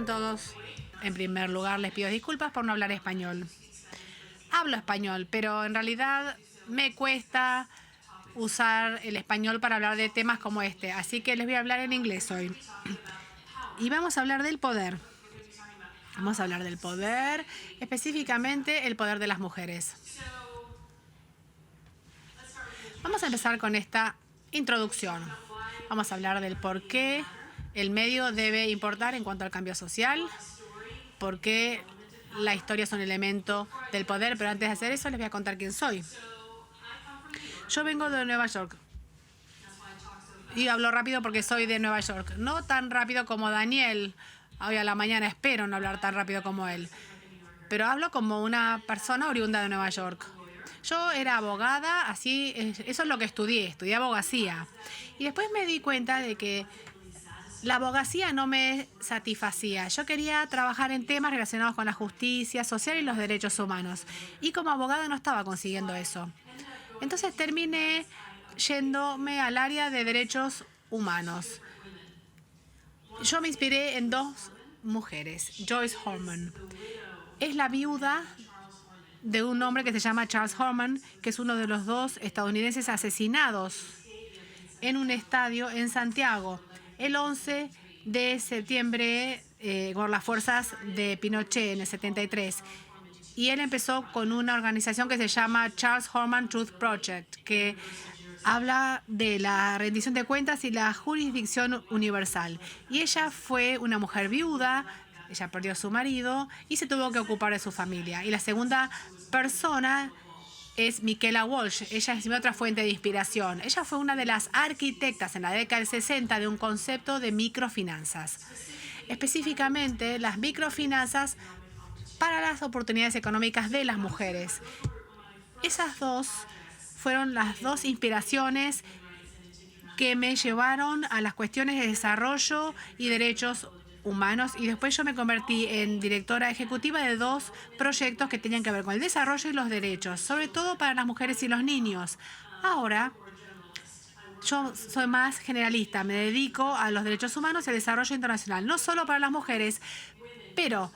están todos? En primer lugar, les pido disculpas por no hablar español. Hablo español, pero en realidad me cuesta usar el español para hablar de temas como este. Así que les voy a hablar en inglés hoy. Y vamos a hablar del poder. Vamos a hablar del poder, específicamente el poder de las mujeres. Vamos a empezar con esta introducción. Vamos a hablar del por qué el medio debe importar en cuanto al cambio social, por qué la historia es un elemento del poder, pero antes de hacer eso les voy a contar quién soy. Yo vengo de Nueva York y hablo rápido porque soy de Nueva York. No tan rápido como Daniel. Hoy a la mañana espero no hablar tan rápido como él. Pero hablo como una persona oriunda de Nueva York. Yo era abogada, así, eso es lo que estudié abogacía. Y después me di cuenta de que la abogacía no me satisfacía. Yo quería trabajar en temas relacionados con la justicia social y los derechos humanos. Y como abogada no estaba consiguiendo eso. Entonces terminé yéndome al área de derechos humanos. Yo me inspiré en dos mujeres. Joyce Horman es la viuda de un hombre que se llama Charles Horman, que es uno de los dos estadounidenses asesinados en un estadio en Santiago el 11 de septiembre por las fuerzas de Pinochet en el 73. Y él empezó con una organización que se llama Charles Horman Truth Project, que habla de la rendición de cuentas y la jurisdicción universal. Y ella fue una mujer viuda, ella perdió a su marido y se tuvo que ocupar de su familia. Y la segunda persona es Michaela Walsh. Ella es mi otra fuente de inspiración. Ella fue una de las arquitectas en la década del 60 de un concepto de microfinanzas. Específicamente, las microfinanzas para las oportunidades económicas de las mujeres. Esas dos fueron las dos inspiraciones que me llevaron a las cuestiones de desarrollo y derechos humanos, y después yo me convertí en directora ejecutiva de dos proyectos que tenían que ver con el desarrollo y los derechos, sobre todo para las mujeres y los niños. Ahora yo soy más generalista, me dedico a los derechos humanos y al desarrollo internacional, no solo para las mujeres, pero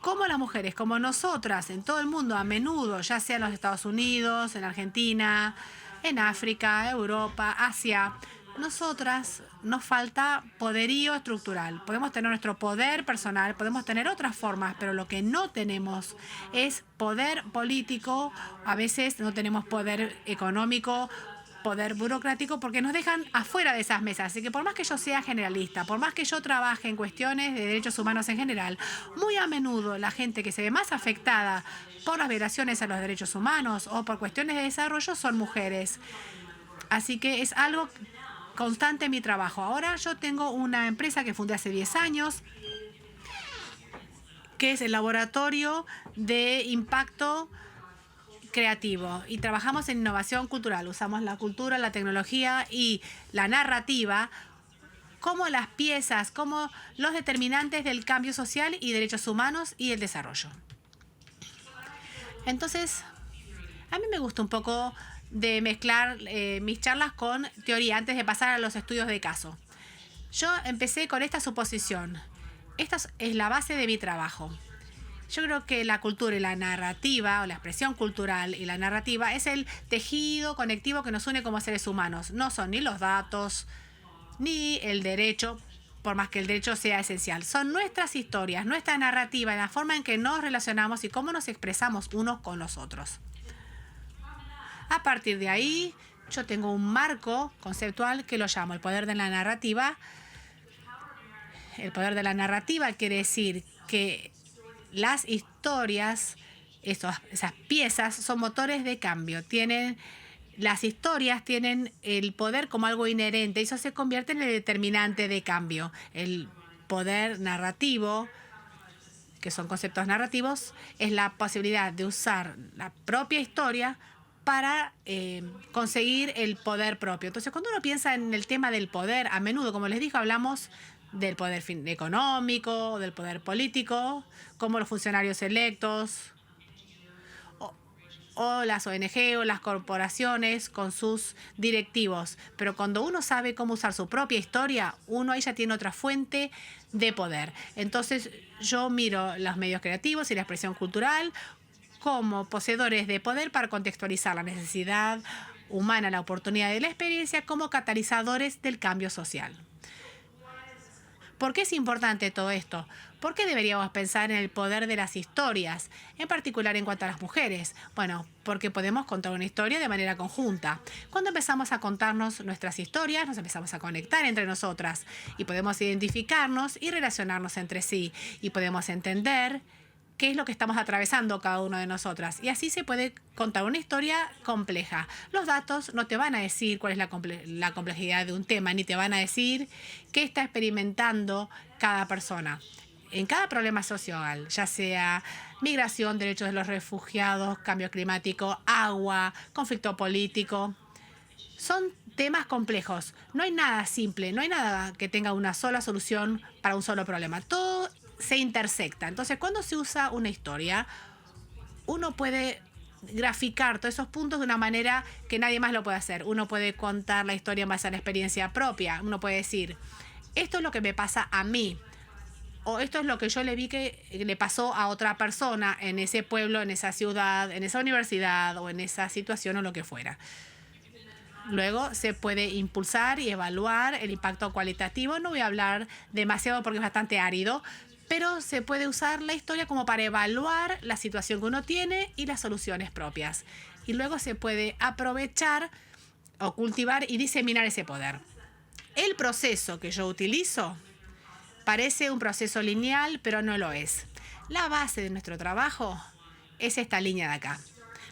como las mujeres, como nosotras, en todo el mundo, a menudo, ya sea en los Estados Unidos, en Argentina, en África, Europa, Asia, nosotras nos falta poderío estructural. Podemos tener nuestro poder personal, podemos tener otras formas, pero lo que no tenemos es poder político, a veces no tenemos poder económico, poder burocrático, porque nos dejan afuera de esas mesas. Así que por más que yo sea generalista, por más que yo trabaje en cuestiones de derechos humanos en general, muy a menudo la gente que se ve más afectada por las violaciones a los derechos humanos o por cuestiones de desarrollo son mujeres. Así que es algo constante en mi trabajo. Ahora yo tengo una empresa que fundé hace 10 años, que es el Laboratorio de Impacto Creativo, y trabajamos en innovación cultural. Usamos la cultura, la tecnología y la narrativa como las piezas, como los determinantes del cambio social y derechos humanos y el desarrollo. Entonces, a mí me gusta un poco de mezclar mis charlas con teoría antes de pasar a los estudios de caso. Yo empecé con esta suposición. Esta es la base de mi trabajo. Yo creo que la cultura y la narrativa, o la expresión cultural y la narrativa, es el tejido conectivo que nos une como seres humanos. No son ni los datos, ni el derecho, por más que el derecho sea esencial. Son nuestras historias, nuestra narrativa, la forma en que nos relacionamos y cómo nos expresamos unos con los otros. A partir de ahí, yo tengo un marco conceptual que lo llamo el poder de la narrativa. El poder de la narrativa quiere decir que las historias, esas piezas, son motores de cambio. Las historias tienen el poder como algo inherente y eso se convierte en el determinante de cambio. El poder narrativo, que son conceptos narrativos, es la posibilidad de usar la propia historia para conseguir el poder propio. Entonces, cuando uno piensa en el tema del poder, a menudo, como les dije, hablamos del poder económico, del poder político, como los funcionarios electos o las ONG o las corporaciones con sus directivos. Pero cuando uno sabe cómo usar su propia historia, uno ahí ya tiene otra fuente de poder. Entonces yo miro los medios creativos y la expresión cultural como poseedores de poder para contextualizar la necesidad humana, la oportunidad de la experiencia como catalizadores del cambio social. ¿Por qué es importante todo esto? ¿Por qué deberíamos pensar en el poder de las historias, en particular en cuanto a las mujeres? Bueno, porque podemos contar una historia de manera conjunta. Cuando empezamos a contarnos nuestras historias, nos empezamos a conectar entre nosotras y podemos identificarnos y relacionarnos entre sí y podemos entender qué es lo que estamos atravesando cada uno de nosotras. Y así se puede contar una historia compleja. Los datos no te van a decir cuál es la complejidad de un tema, ni te van a decir qué está experimentando cada persona. En cada problema social, ya sea migración, derechos de los refugiados, cambio climático, agua, conflicto político, son temas complejos. No hay nada simple, no hay nada que tenga una sola solución para un solo problema. Todo se intersecta. Entonces, cuando se usa una historia, uno puede graficar todos esos puntos de una manera que nadie más lo puede hacer. Uno puede contar la historia en base a la experiencia propia. Uno puede decir, esto es lo que me pasa a mí. O esto es lo que yo le vi que le pasó a otra persona en ese pueblo, en esa ciudad, en esa universidad o en esa situación o lo que fuera. Luego se puede impulsar y evaluar el impacto cualitativo. No voy a hablar demasiado porque es bastante árido, pero se puede usar la historia como para evaluar la situación que uno tiene y las soluciones propias. Y luego se puede aprovechar o cultivar y diseminar ese poder. El proceso que yo utilizo parece un proceso lineal, pero no lo es. La base de nuestro trabajo es esta línea de acá.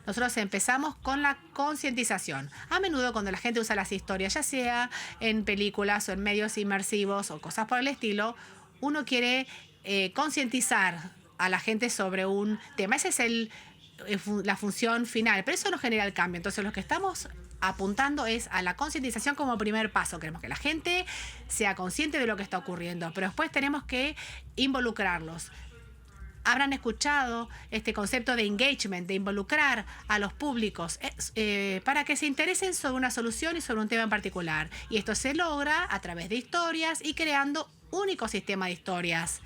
Nosotros empezamos con la concientización. A menudo cuando la gente usa las historias, ya sea en películas o en medios inmersivos o cosas por el estilo, uno quiere concientizar a la gente sobre un tema. Esa es la función final, pero eso no genera el cambio. Entonces lo que estamos apuntando es a la concientización como primer paso. Queremos que la gente sea consciente de lo que está ocurriendo, pero después tenemos que involucrarlos. Habrán escuchado este concepto de engagement, de involucrar a los públicos para que se interesen sobre una solución y sobre un tema en particular. Y esto se logra a través de historias y creando un ecosistema de historias.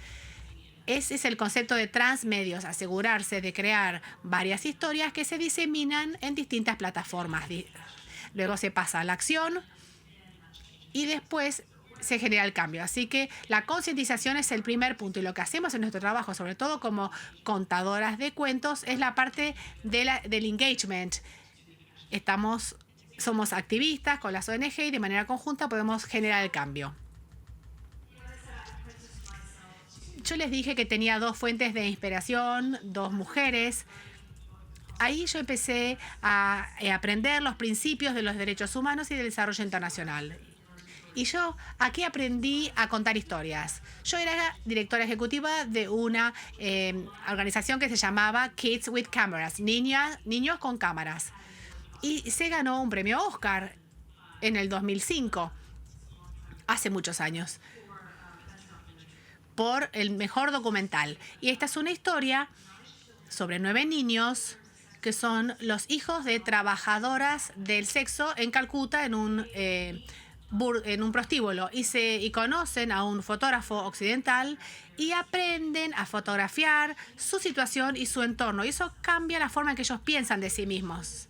Ese es el concepto de transmedios, asegurarse de crear varias historias que se diseminan en distintas plataformas. Luego se pasa a la acción y después se genera el cambio. Así que la concientización es el primer punto y lo que hacemos en nuestro trabajo, sobre todo como contadoras de cuentos, es la parte del engagement. Somos activistas con las ONG y de manera conjunta podemos generar el cambio. Yo les dije que tenía dos fuentes de inspiración, dos mujeres. Ahí yo empecé a aprender los principios de los derechos humanos y del desarrollo internacional. Y yo aquí aprendí a contar historias. Yo era directora ejecutiva de una organización que se llamaba Kids with Cameras, niños con cámaras. Y se ganó un premio Oscar en el 2005, hace muchos años, por el mejor documental. Y esta es una historia sobre 9 niños que son los hijos de trabajadoras del sexo en Calcuta en un prostíbulo y conocen a un fotógrafo occidental y aprenden a fotografiar su situación y su entorno. Y eso cambia la forma en que ellos piensan de sí mismos.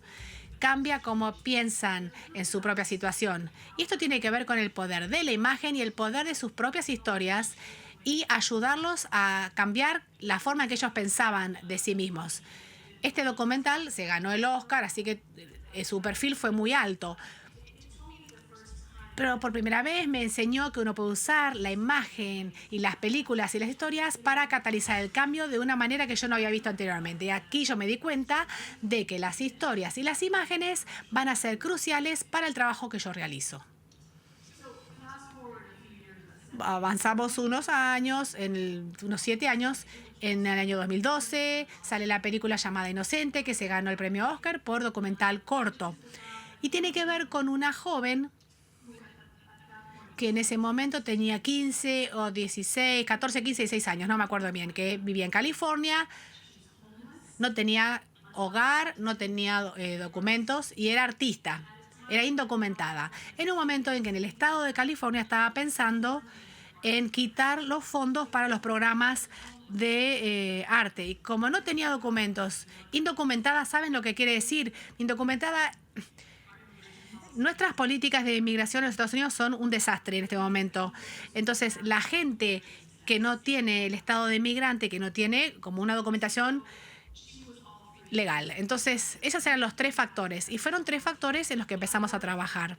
Cambia cómo piensan en su propia situación. Y esto tiene que ver con el poder de la imagen y el poder de sus propias historias y ayudarlos a cambiar la forma en que ellos pensaban de sí mismos. Este documental se ganó el Oscar, así que su perfil fue muy alto. Pero por primera vez me enseñó que uno puede usar la imagen y las películas y las historias para catalizar el cambio de una manera que yo no había visto anteriormente. Y aquí yo me di cuenta de que las historias y las imágenes van a ser cruciales para el trabajo que yo realizo. Avanzamos unos años, unos 7 años. En el año 2012 sale la película llamada Inocente, que se ganó el premio Oscar por documental corto. Y tiene que ver con una joven que en ese momento tenía 15 o 16, 14, 15, 16 años, no me acuerdo bien, que vivía en California, no tenía hogar, no tenía documentos y era artista, era indocumentada. En un momento en que en el estado de California estaba pensando en quitar los fondos para los programas de arte. Y como no tenía documentos, indocumentada, ¿saben lo que quiere decir? Indocumentada, nuestras políticas de inmigración en los Estados Unidos son un desastre en este momento. Entonces, la gente que no tiene el estado de inmigrante, que no tiene como una documentación legal. Entonces, esos eran los 3 factores. Y fueron 3 factores en los que empezamos a trabajar.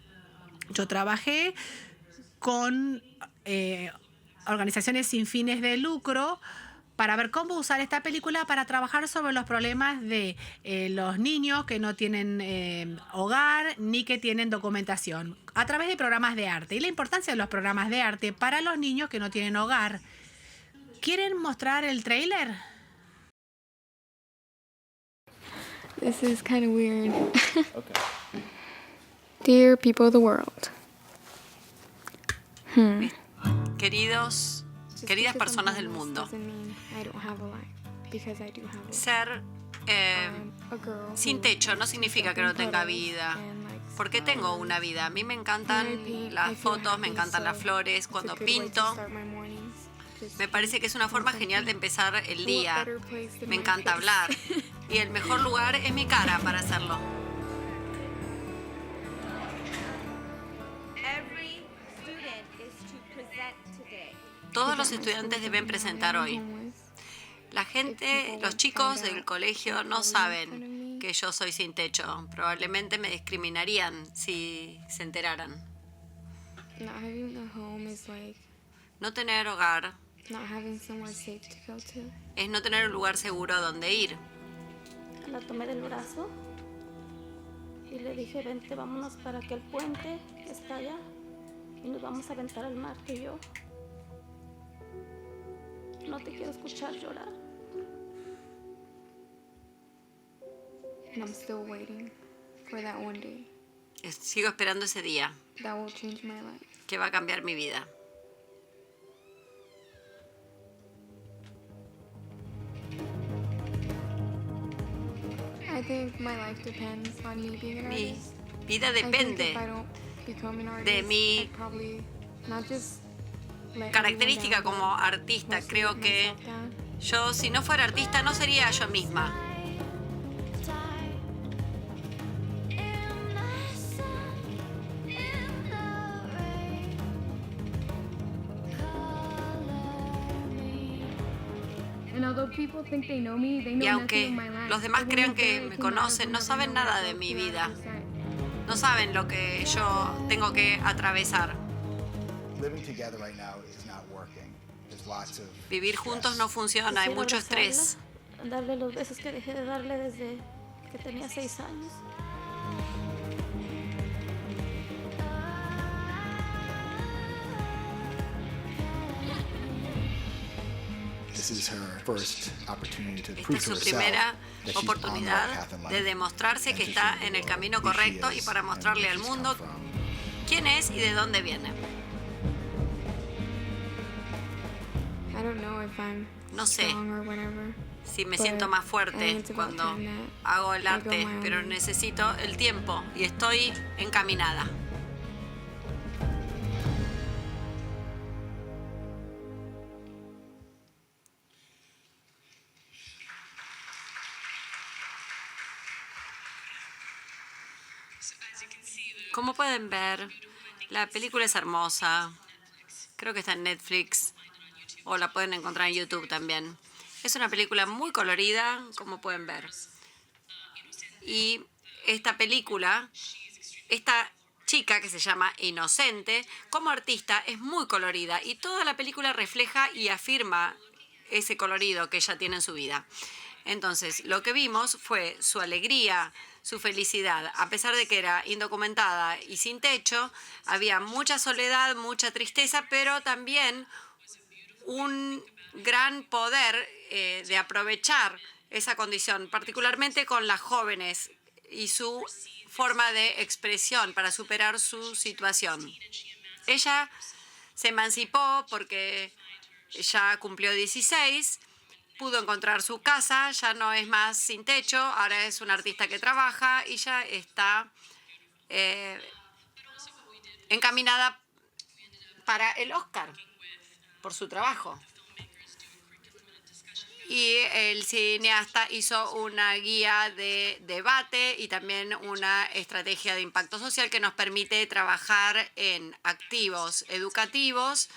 Yo trabajé con organizaciones sin fines de lucro para ver cómo usar esta película para trabajar sobre los problemas de los niños que no tienen hogar ni que tienen documentación a través de programas de arte y la importancia de los programas de arte para los niños que no tienen hogar. ¿Quieren mostrar el tráiler? This is kind of weird. Okay. Dear people of the world. Queridas personas del mundo, ser sin techo no significa que no tenga vida, porque tengo una vida. A mí me encantan las fotos, me encantan las flores. Cuando pinto, me parece que es una forma genial de empezar el día. Me encanta hablar y el mejor lugar es mi cara para hacerlo. Todos los estudiantes deben presentar hoy. La gente, los chicos del colegio no saben que yo soy sin techo. Probablemente me discriminarían si se enteraran. No tener hogar es no tener un lugar seguro a donde ir. La tomé del brazo y le dije, vente, vámonos para aquel puente que está allá y nos vamos a aventar al mar, tú y yo. No te quiero escuchar llorar. And I'm still waiting for that one day. Sigo esperando ese día That will change my life. que va a cambiar mi vida. I think my life depends on me being an Mi artist. vida I think depende if I don't become an artist, de mi I'd probably not just let característica everyone como down, artista. mostly Creo let que myself down. yo, si no fuera artista, no sería yo misma. And although people think they know me, they know Y nothing aunque of my life. los demás But when crean you que barely me came out of conocen, them, no never saben know nada what de I mi go through vida. inside. No saben lo que yo tengo que atravesar. Living together right now is not working. There's lots of Vivir juntos no funciona, hay Quisiera mucho abrazarla, estrés. darle los besos que dejé de darle desde que tenía 6 años. This is her first opportunity to Esta prove es to su herself primera that she's on the right oportunidad path in de life, demostrarse and que to está show the en el world camino who she correcto y is para and mostrarle where al she's mundo come from. quién es y de dónde viene. I don't know if I'm No sé strong or whatever. si me But siento más I fuerte think it's about cuando time that hago el I go arte, my own pero way. necesito el tiempo y estoy encaminada. Como pueden ver, la película es hermosa. Creo que está en Netflix o la pueden encontrar en YouTube también. Es una película muy colorida, como pueden ver. Y esta película, esta chica que se llama Inocente, como artista es muy colorida y toda la película refleja y afirma ese colorido que ella tiene en su vida. Entonces, lo que vimos fue su alegría, su felicidad. A pesar de que era indocumentada y sin techo, había mucha soledad, mucha tristeza, pero también un gran poder de aprovechar esa condición, particularmente con las jóvenes y su forma de expresión para superar su situación. Ella se emancipó porque ya cumplió 16, pudo encontrar su casa, ya no es más sin techo, ahora es un artista que trabaja y ya está encaminada para el Oscar por su trabajo. Y el cineasta hizo una guía de debate y también una estrategia de impacto social que nos permite trabajar en activos educativos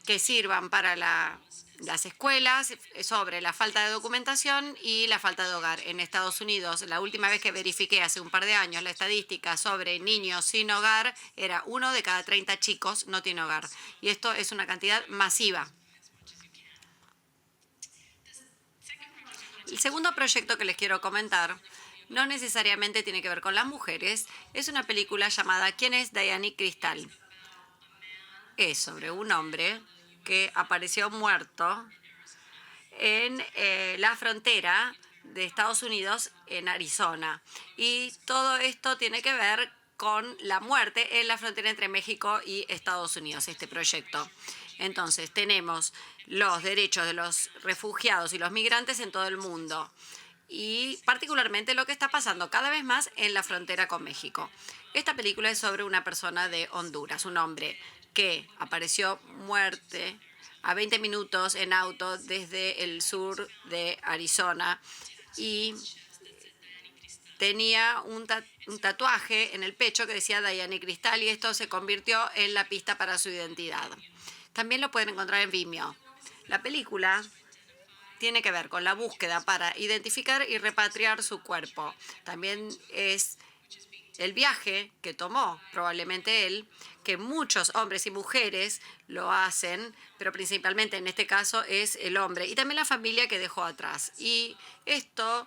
que sirvan para las escuelas sobre la falta de documentación y la falta de hogar. En Estados Unidos, la última vez que verifiqué hace un par de años la estadística sobre niños sin hogar era 1 de cada 30 chicos no tiene hogar. Y esto es una cantidad masiva. El segundo proyecto que les quiero comentar no necesariamente tiene que ver con las mujeres. Es una película llamada ¿Quién es Dianne Cristal? Es sobre un hombre que apareció muerto en la frontera de Estados Unidos en Arizona. Y todo esto tiene que ver con la muerte en la frontera entre México y Estados Unidos, este proyecto. Entonces, tenemos los derechos de los refugiados y los migrantes en todo el mundo y particularmente lo que está pasando cada vez más en la frontera con México. Esta película es sobre una persona de Honduras, un hombre que apareció muerto a 20 minutos en auto desde el sur de Arizona y tenía un tatuaje en el pecho que decía Dianne Cristal y esto se convirtió en la pista para su identidad. También lo pueden encontrar en Vimeo. La película tiene que ver con la búsqueda para identificar y repatriar su cuerpo. También es el viaje que tomó probablemente él, que muchos hombres y mujeres lo hacen, pero principalmente en este caso es el hombre y también la familia que dejó atrás. Y esto,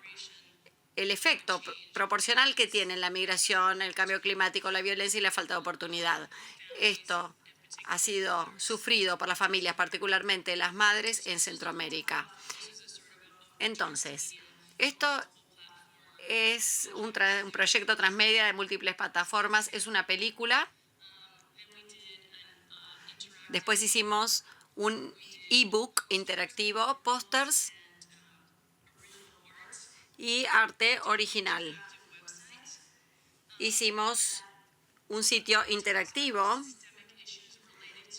el efecto proporcional que tienen la migración, el cambio climático, la violencia y la falta de oportunidad. Esto ha sido sufrido por las familias, particularmente las madres en Centroamérica. Entonces, esto es un proyecto transmedia de múltiples plataformas, es una película. Después hicimos un ebook interactivo, pósters y arte original. Hicimos un sitio interactivo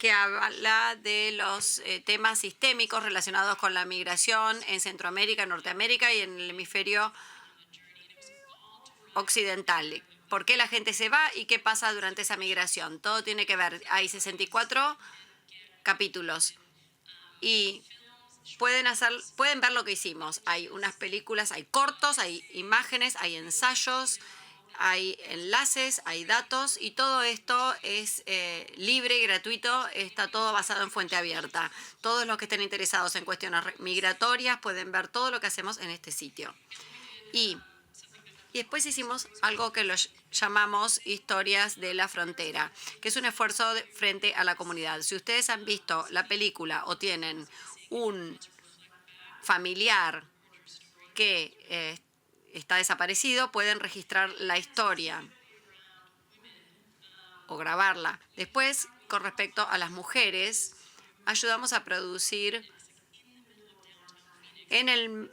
que habla de los temas sistémicos relacionados con la migración en Centroamérica, Norteamérica y en el hemisferio occidental. ¿Por qué la gente se va y qué pasa durante esa migración? Todo tiene que ver. Hay 64 capítulos y pueden ver lo que hicimos. Hay unas películas, hay cortos, hay imágenes, hay ensayos, hay enlaces, hay datos y todo esto es libre y gratuito, está todo basado en fuente abierta. Todos los que estén interesados en cuestiones migratorias pueden ver todo lo que hacemos en este sitio. Y después hicimos algo que lo llamamos Historias de la Frontera, que es un esfuerzo frente a la comunidad. Si ustedes han visto la película o tienen un familiar que está desaparecido, pueden registrar la historia o grabarla. Después, con respecto a las mujeres, ayudamos a producir en el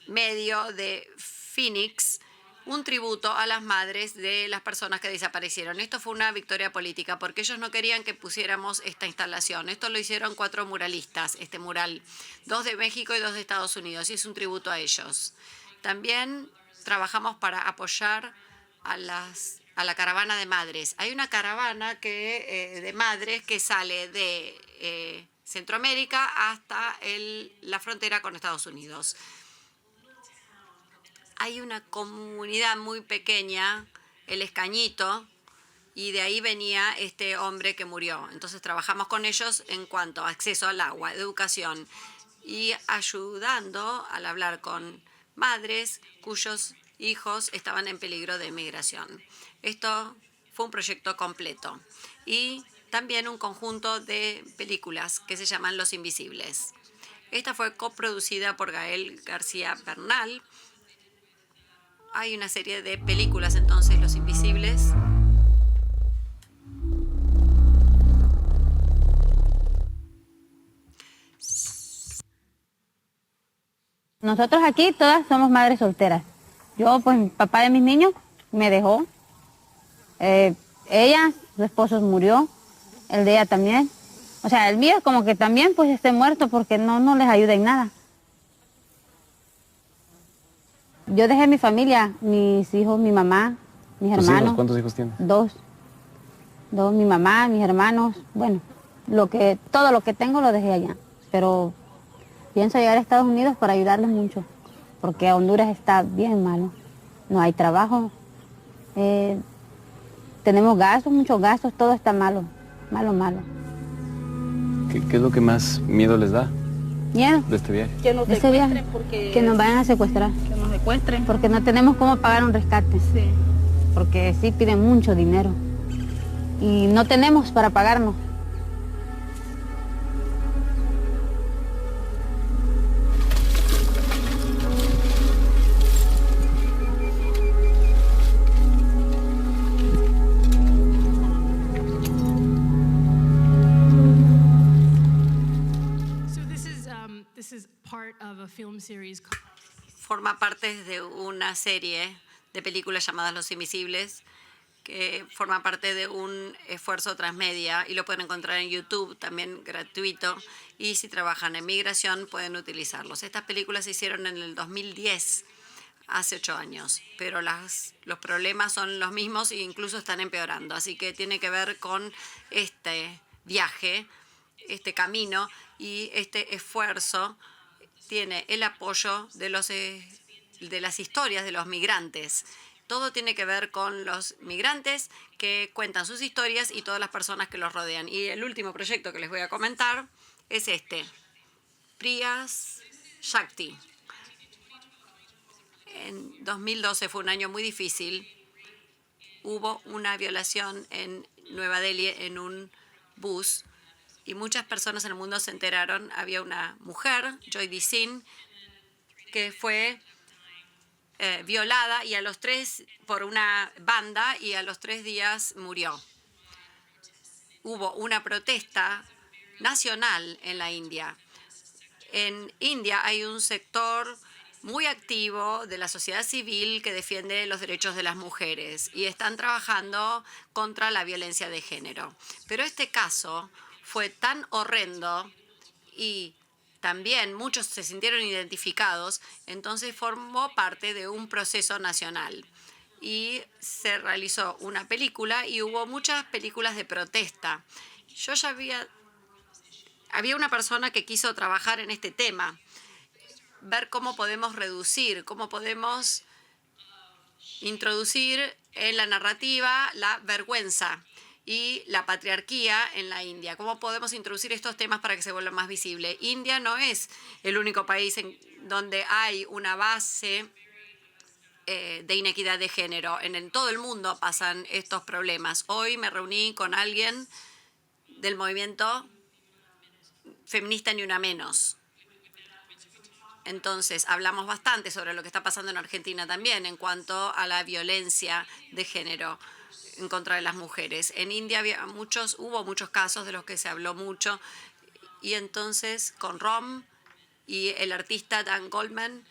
medio de Phoenix un tributo a las madres de las personas que desaparecieron. Esto fue una victoria política porque ellos no querían que pusiéramos esta instalación. Esto lo hicieron 4 muralistas, este mural, 2 de México y 2 de Estados Unidos, y es un tributo a ellos. También trabajamos para apoyar a la caravana de madres. Hay una caravana de madres que sale de Centroamérica hasta la frontera con Estados Unidos. Hay una comunidad muy pequeña, el Escañito, y de ahí venía este hombre que murió. Entonces trabajamos con ellos en cuanto a acceso al agua, educación y ayudando al hablar con madres cuyos hijos estaban en peligro de migración. Esto fue un proyecto completo y también un conjunto de películas que se llaman Los Invisibles. Esta fue coproducida por Gael García Bernal. Hay una serie de películas entonces, Los Invisibles. Nosotros aquí todas somos madres solteras. Yo, pues, el papá de mis niños me dejó. Ella, su esposo murió, el de ella también. O sea, el mío como que también pues esté muerto porque no les ayuda en nada. Yo dejé mi familia, mis hijos, mi mamá, mis hermanos. Hijos? ¿Cuántos hijos tienes? Dos, mi mamá, mis hermanos. Bueno, todo lo que tengo lo dejé allá. Pero pienso llegar a Estados Unidos para ayudarles mucho, porque Honduras está bien malo. No hay trabajo, tenemos gastos, muchos gastos, todo está malo, malo. ¿Qué es lo que más miedo les da ¿Miedo? de este viaje? Que nos De ese viaje, secuestren porque... que nos vayan a secuestrar. Que nos secuestren. Porque no tenemos cómo pagar un rescate. Sí. Porque sí piden mucho dinero. Y no tenemos para pagarnos. Forma parte de una serie de películas llamadas Los Invisibles, que forma parte de un esfuerzo transmedia y lo pueden encontrar en YouTube, también gratuito, y si trabajan en migración pueden utilizarlos. Estas películas se hicieron en el 2010, hace 8 años, pero los problemas son los mismos e incluso están empeorando, así que tiene que ver con este viaje, este camino y este esfuerzo. Tiene el apoyo de las historias de los migrantes. Todo tiene que ver con los migrantes que cuentan sus historias y todas las personas que los rodean. Y el último proyecto que les voy a comentar es este, Priya Shakti. En 2012 fue un año muy difícil. Hubo una violación en Nueva Delhi en un bus y muchas personas en el mundo se enteraron. Había una mujer, Joy Singh, que fue violada por una banda y a los 3 días murió. Hubo una protesta nacional en la India. En India hay un sector muy activo de la sociedad civil que defiende los derechos de las mujeres y están trabajando contra la violencia de género. Pero este caso fue tan horrendo y también muchos se sintieron identificados, entonces formó parte de un proceso nacional. Y se realizó una película y hubo muchas películas de protesta. Había una persona que quiso trabajar en este tema, ver cómo podemos reducir, cómo podemos introducir en la narrativa la vergüenza y la patriarquía en la India. ¿Cómo podemos introducir estos temas para que se vuelvan más visibles? India no es el único país en donde hay una base de inequidad de género. En todo el mundo pasan estos problemas. Hoy me reuní con alguien del movimiento feminista Ni Una Menos. Entonces, hablamos bastante sobre lo que está pasando en Argentina también en cuanto a la violencia de género en contra de las mujeres. En India hubo muchos casos de los que se habló mucho. Y entonces, con Rom y el artista Dan Goldman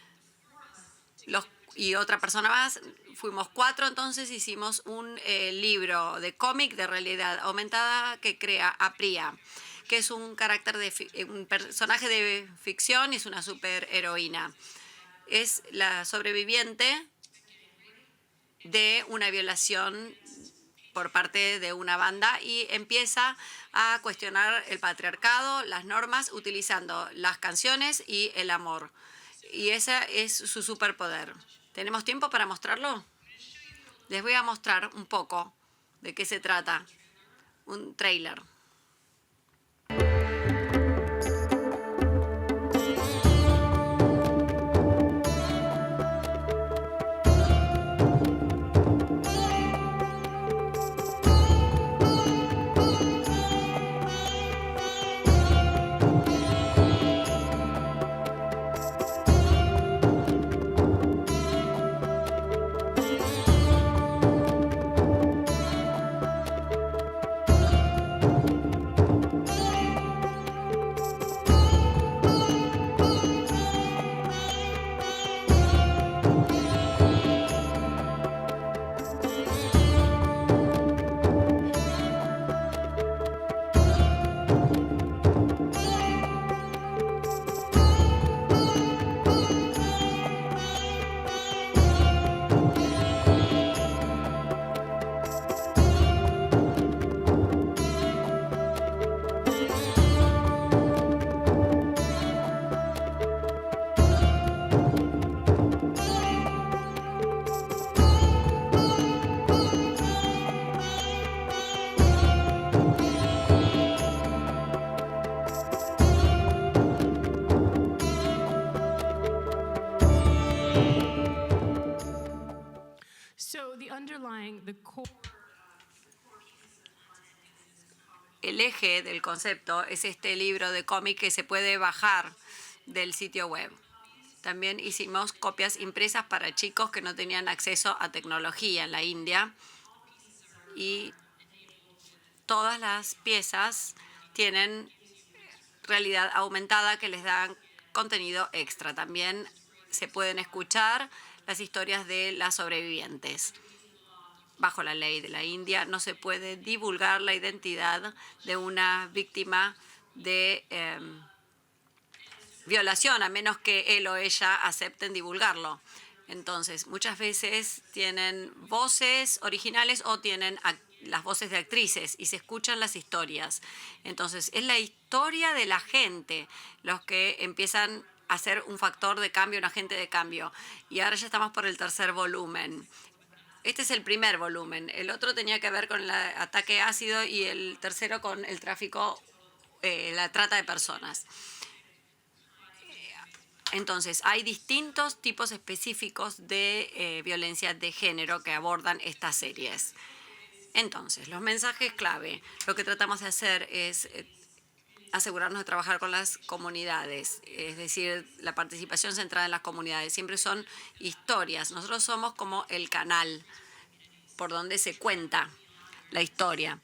y otra persona más, fuimos 4, entonces hicimos un libro de cómic de realidad aumentada que crea a Priya, que es un personaje de ficción y es una superheroína. Es la sobreviviente de una violación por parte de una banda y empieza a cuestionar el patriarcado, las normas, utilizando las canciones y el amor. Y ese es su superpoder. ¿Tenemos tiempo para mostrarlo? Les voy a mostrar un poco de qué se trata. Un tráiler. El eje del concepto es este libro de cómic que se puede bajar del sitio web. También hicimos copias impresas para chicos que no tenían acceso a tecnología en la India. Y todas las piezas tienen realidad aumentada que les dan contenido extra. También se pueden escuchar las historias de las sobrevivientes. Bajo la ley de la India no se puede divulgar la identidad de una víctima de violación, a menos que él o ella acepten divulgarlo. Entonces, muchas veces tienen voces originales o tienen las voces de actrices y se escuchan las historias. Entonces, es la historia de la gente los que empiezan a ser un factor de cambio, un agente de cambio. Y ahora ya estamos por el tercer volumen. Este es el primer volumen. El otro tenía que ver con el ataque ácido y el tercero con el tráfico, la trata de personas. Entonces, hay distintos tipos específicos de violencia de género que abordan estas series. Entonces, los mensajes clave. Lo que tratamos de hacer es asegurarnos de trabajar con las comunidades, es decir, la participación centrada en las comunidades. Siempre son historias. Nosotros somos como el canal por donde se cuenta la historia.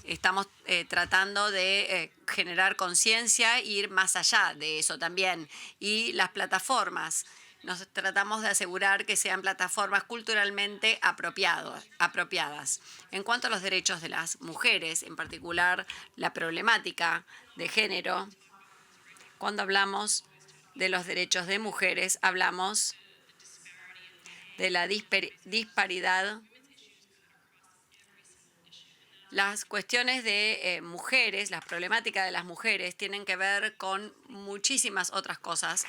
Estamos tratando de generar conciencia e ir más allá de eso también. Y las plataformas, nos tratamos de asegurar que sean plataformas culturalmente apropiadas. En cuanto a los derechos de las mujeres, en particular la problemática de género, cuando hablamos de los derechos de mujeres, hablamos de la disparidad. Las cuestiones de mujeres, las problemáticas de las mujeres tienen que ver con muchísimas otras cosas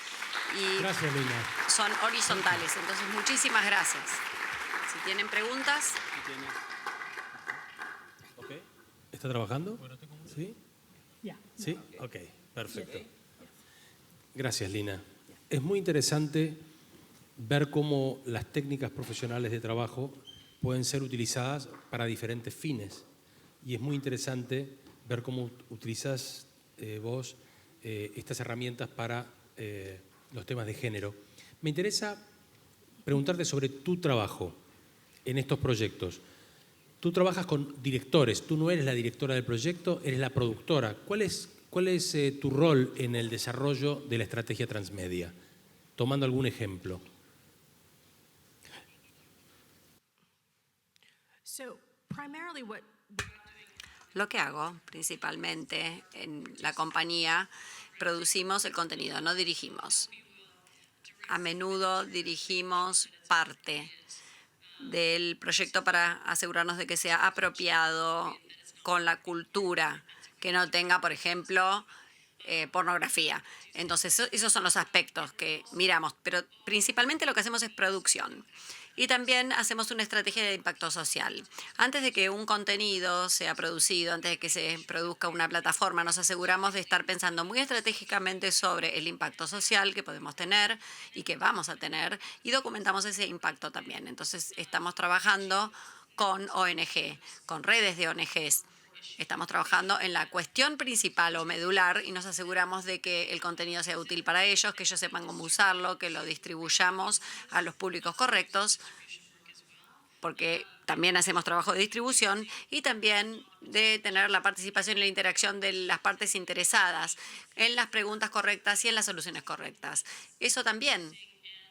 y gracias, Lina. Son horizontales. Entonces, muchísimas gracias. Si tienen preguntas. Okay. ¿Está trabajando? ¿Sí? ¿Sí? Ok, perfecto. Gracias, Lina. Es muy interesante ver cómo las técnicas profesionales de trabajo pueden ser utilizadas para diferentes fines. Y es muy interesante ver cómo utilizas vos estas herramientas para los temas de género. Me interesa preguntarte sobre tu trabajo en estos proyectos. Tú trabajas con directores, tú no eres la directora del proyecto, eres la productora. ¿Cuál es tu rol en el desarrollo de la estrategia transmedia? Tomando algún ejemplo. Lo que hago principalmente en la compañía, producimos el contenido, no dirigimos. A menudo dirigimos parte del proyecto para asegurarnos de que sea apropiado con la cultura, que no tenga, por ejemplo, pornografía. Entonces, esos son los aspectos que miramos, pero principalmente lo que hacemos es producción. Y también hacemos una estrategia de impacto social. Antes de que un contenido sea producido, antes de que se produzca una plataforma, nos aseguramos de estar pensando muy estratégicamente sobre el impacto social que podemos tener y que vamos a tener, y documentamos ese impacto también. Entonces, estamos trabajando con ONG, con redes de ONGs. Estamos trabajando en la cuestión principal o medular y nos aseguramos de que el contenido sea útil para ellos, que ellos sepan cómo usarlo, que lo distribuyamos a los públicos correctos, porque también hacemos trabajo de distribución y también de tener la participación y la interacción de las partes interesadas en las preguntas correctas y en las soluciones correctas. Eso también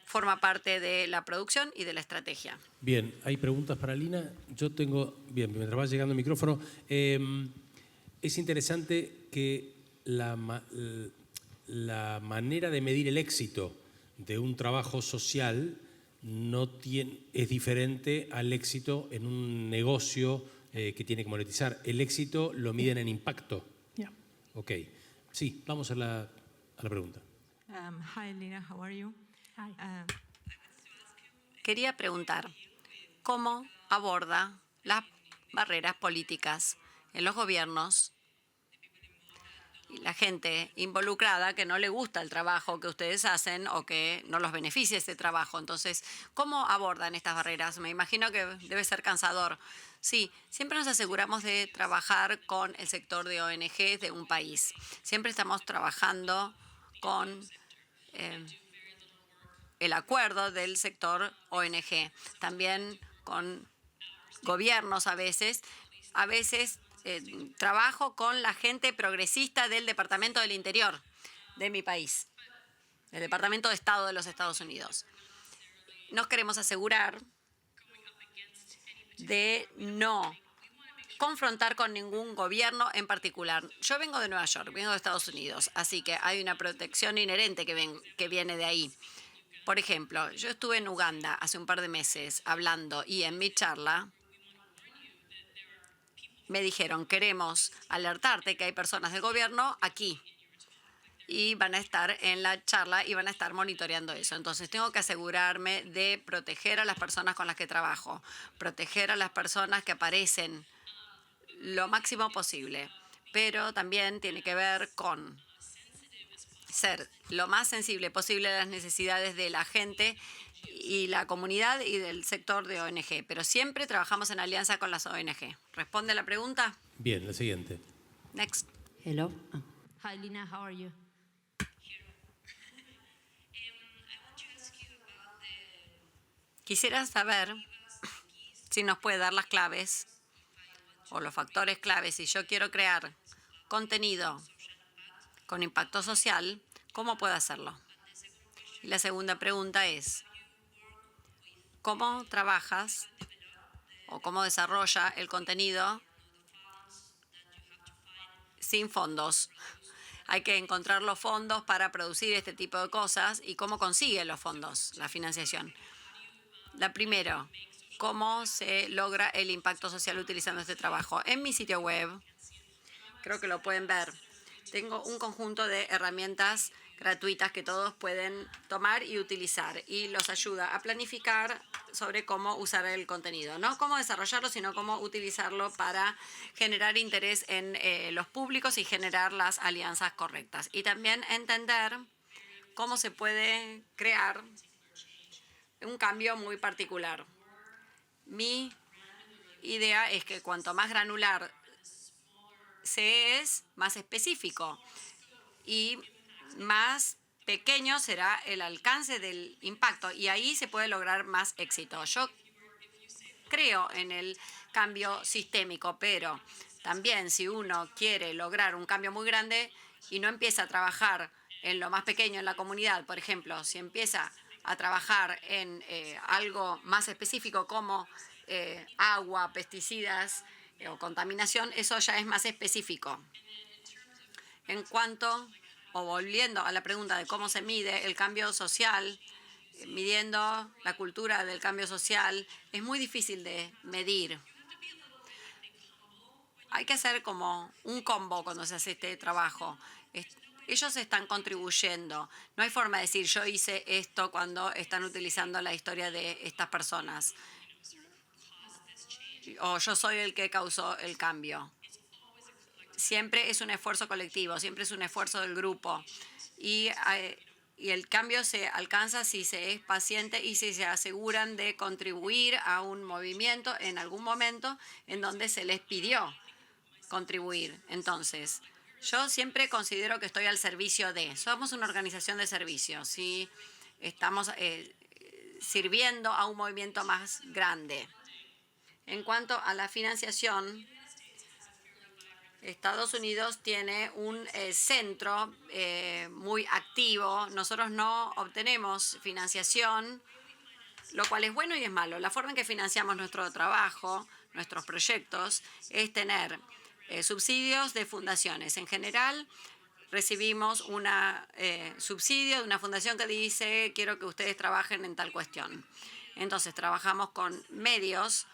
forma parte de la producción y de la estrategia. Bien, ¿hay preguntas para Lina? Yo tengo, bien, mientras va llegando el micrófono, es interesante que la manera de medir el éxito de un trabajo social es diferente al éxito en un negocio que tiene que monetizar. El éxito lo miden en impacto. Yeah. Ok. Sí, vamos a la pregunta. Hi, Lina, how are you? Quería preguntar, ¿cómo aborda las barreras políticas en los gobiernos y la gente involucrada que no le gusta el trabajo que ustedes hacen o que no los beneficia ese trabajo. Entonces, ¿cómo abordan estas barreras? Me imagino que debe ser cansador. Sí, siempre nos aseguramos de trabajar con el sector de ONG de un país. Siempre estamos trabajando con el acuerdo del sector ONG. También con gobiernos a veces. A veces trabajo con la gente progresista del Departamento del Interior de mi país, el Departamento de Estado de los Estados Unidos. Nos queremos asegurar de no confrontar con ningún gobierno en particular. Yo vengo de Nueva York, vengo de Estados Unidos, así que hay una protección inherente que viene de ahí. Por ejemplo, yo estuve en Uganda hace un par de meses hablando y en mi charla me dijeron, queremos alertarte que hay personas del gobierno aquí y van a estar en la charla y van a estar monitoreando eso. Entonces tengo que asegurarme de proteger a las personas con las que trabajo, proteger a las personas que aparecen lo máximo posible, pero también tiene que ver con ser lo más sensible posible a las necesidades de la gente y la comunidad y del sector de ONG, pero siempre trabajamos en alianza con las ONG. ¿Responde a la pregunta? Bien, la siguiente. Next. Hello. Hi, Lina, how are you? Quisiera saber si nos puede dar las claves o los factores claves. Si yo quiero crear contenido con impacto social, ¿cómo puedo hacerlo? Y la segunda pregunta es, ¿cómo trabajas o cómo desarrolla el contenido sin fondos? Hay que encontrar los fondos para producir este tipo de cosas y cómo consigue los fondos, la financiación. La primera, ¿cómo se logra el impacto social utilizando este trabajo? En mi sitio web, creo que lo pueden ver, tengo un conjunto de herramientas gratuitas que todos pueden tomar y utilizar y los ayuda a planificar sobre cómo usar el contenido. No cómo desarrollarlo, sino cómo utilizarlo para generar interés en los públicos y generar las alianzas correctas. Y también entender cómo se puede crear un cambio muy particular. Mi idea es que cuanto más granular se es, más específico y más pequeño será el alcance del impacto y ahí se puede lograr más éxito. Yo creo en el cambio sistémico, pero también si uno quiere lograr un cambio muy grande y no empieza a trabajar en lo más pequeño en la comunidad, por ejemplo, si empieza a trabajar en algo más específico como agua, pesticidas o contaminación, eso ya es más específico. En cuanto, o volviendo a la pregunta de cómo se mide el cambio social, midiendo la cultura del cambio social, es muy difícil de medir. Hay que hacer como un combo cuando se hace este trabajo. Ellos están contribuyendo. No hay forma de decir yo hice esto cuando están utilizando la historia de estas personas. O yo soy el que causó el cambio. Siempre es un esfuerzo colectivo, siempre es un esfuerzo del grupo. Y el cambio se alcanza si se es paciente y si se aseguran de contribuir a un movimiento en algún momento en donde se les pidió contribuir. Entonces, yo siempre considero que estoy al servicio de. Somos una organización de servicio. Si estamos sirviendo a un movimiento más grande. En cuanto a la financiación, Estados Unidos tiene un centro muy activo. Nosotros no obtenemos financiación, lo cual es bueno y es malo. La forma en que financiamos nuestro trabajo, nuestros proyectos, es tener subsidios de fundaciones. En general, recibimos un subsidio de una fundación que dice quiero que ustedes trabajen en tal cuestión. Entonces, trabajamos con medios.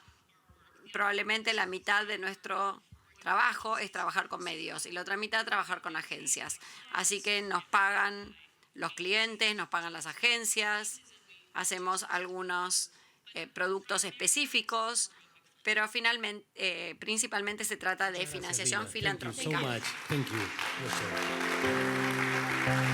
Probablemente la mitad de nuestro trabajo es trabajar con medios y la otra mitad trabajar con agencias. Así que nos pagan los clientes, nos pagan las agencias, hacemos algunos productos específicos pero finalmente, principalmente se trata de financiación Lina. Thank you so filantrópica. much. Thank you. Yes, sir.